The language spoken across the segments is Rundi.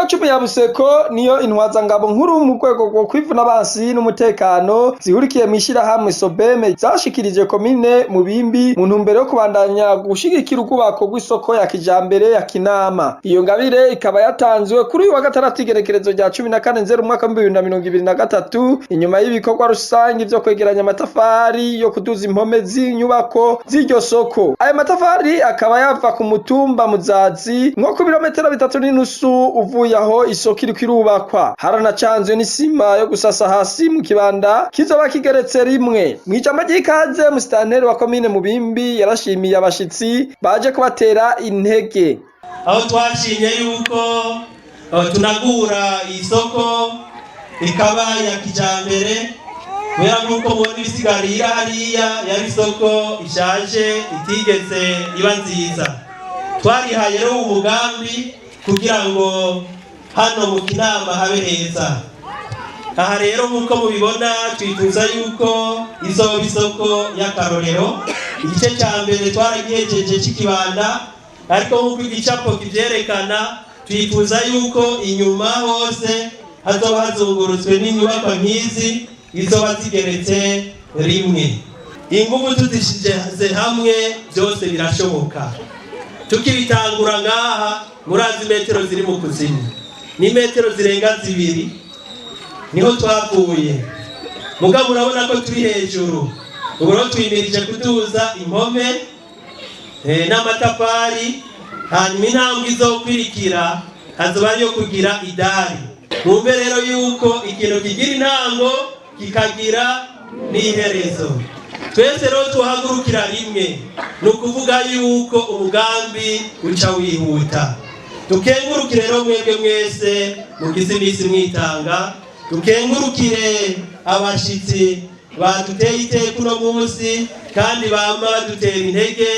Ibikorwa c'umunyabuseko niyo Intwazangabo nkuru mu rwego rwo kwivuna abansi n'umutekano zihurikiye mw'ishirahamwe SOBM zashikirije komine Mubimbi mu ntumbero yo kubandanya gushigikira urwubakwo rw'isoko ya kijambere ya Kinama. Iyo ngabire ikaba yatanzwe kuri uyu wa gatandatu igerekerezo rya 14/2023 inyuma y'ibikorwa rusangi vyo kwegeranya amatafari yo kuduza impome z'inyubako z'iryo soko. Ayo matafari akaba yava ku mutumba Muzazi nko ku birometero 3.5 uvuye aho isoko iriko irubakwa. Haranacanzwe n'isima yo gusasa hasi mu kibanda kizoba kigeretse rimwe. Mw'ijambo ry'ikaze musitanteri wa komine Mubimbi yarashimiye abashitsi baje kubatera intege. Aho twashimye yuko tunagura isoko ikaba ya kijambere kubera nk'uko mubona ibisigarira hariya yari isoko ishaje itigeze iba nziza. Twarihaye rero umugambi kugira ngo hano mu Kinama habe heza. Aha rero nk'uko mubibona twifuza yuko izoba isoko y'akarorero. Igice cya mbere twaragihejeje c'ikibanda, ariko nk'uko igicapo kivyerekana twifuza yuko inyuma hose hazoba hazungurutswe n'inyubakwa nk'izi izoba zigeretse rimwe. Ingufu tuzishize hamwe byose birashoboka. Tukibitangura ngaha murazi metero ziri mu kuzimu ni metero zirenga 2 niho twavuye. Mugabo urabona ko turi hejuru. Ubwo twimirije kuduza impome n'amatafari, hanyuma intambwe izokwirikira hazoba yo kugira idari. Mumbe rero yuko ikintu kigira intango kikagira n'iherezo. Twese rero tuhagurukira rimwe, nukuvuga yuko umugambi uca wihuta. Tukengurukire rero mwebwe mwese mugize imisi mwitanga, tukengurukire abashitsi baduteye iteka uno munsi kandi bama badutera intege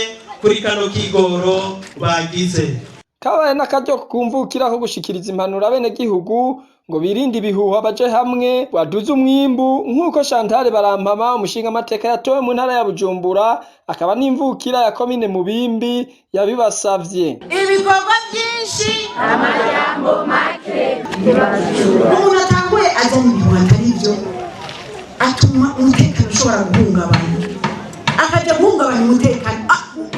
kuri kano kigoro bagize. Kabaye n'akaryo kumvukiraho gushikiriza impanuro abenegihugu ngo birinde ibihuha baje hamwe baduze umwimbu nk'uko Chantal Barampama umushinga amateka yatowe mu ntara ya Bujumbura akaba n'imvukira ya komine Mubimbi yabibasavye. Ibikorwa byinshi amajambo make umuntu atanguye azana ibihuha atari byo atuma umutekano ushobora guhungabanya, akaja guhungabanya umutekano.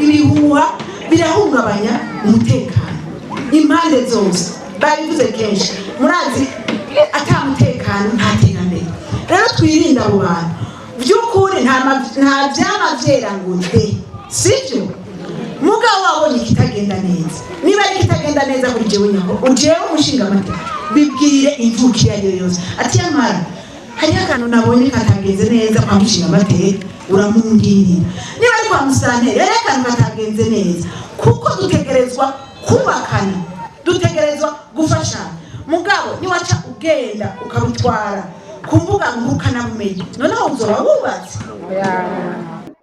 Ibihuha birahungabanya umutekano impande zose. Babivuze kenshi murazi atamutekano nta terambere. Rero twirinda abo bantu by'ukuri nta vyama vyera ngo nde sivyo. Mugabo wabonye kitagenda neza, niba ari kitagenda neza kuri jewe nyako ujewe umushinga amateka bibwirire imvukira yose ati yamara hariho akantu nabonye katagenze neza kwa mushinga amateka uramungirira. Niba ari kwa musanteri hariho akantu katagenze neza, kuko dutegerezwa kubakana, dutegerezwa gufashana. Mugabo niwaca ugenda ukabutwara ku mbuga ngurukanabumenyi noneho uzoba wubatse.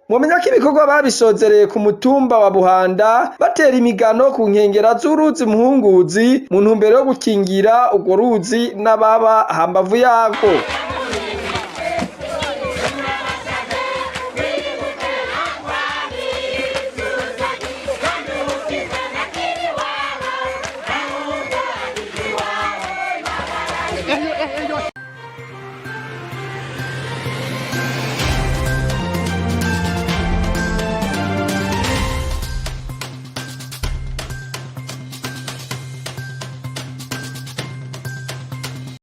Mumenya ko ibikorwa babisozereye ku mutumba wa Buhanda batera imigano ku nkengera z'uruzi Muhunguzi mu ntumbero yo gukingira urwo ruzi n'ababa hambavu yarwo.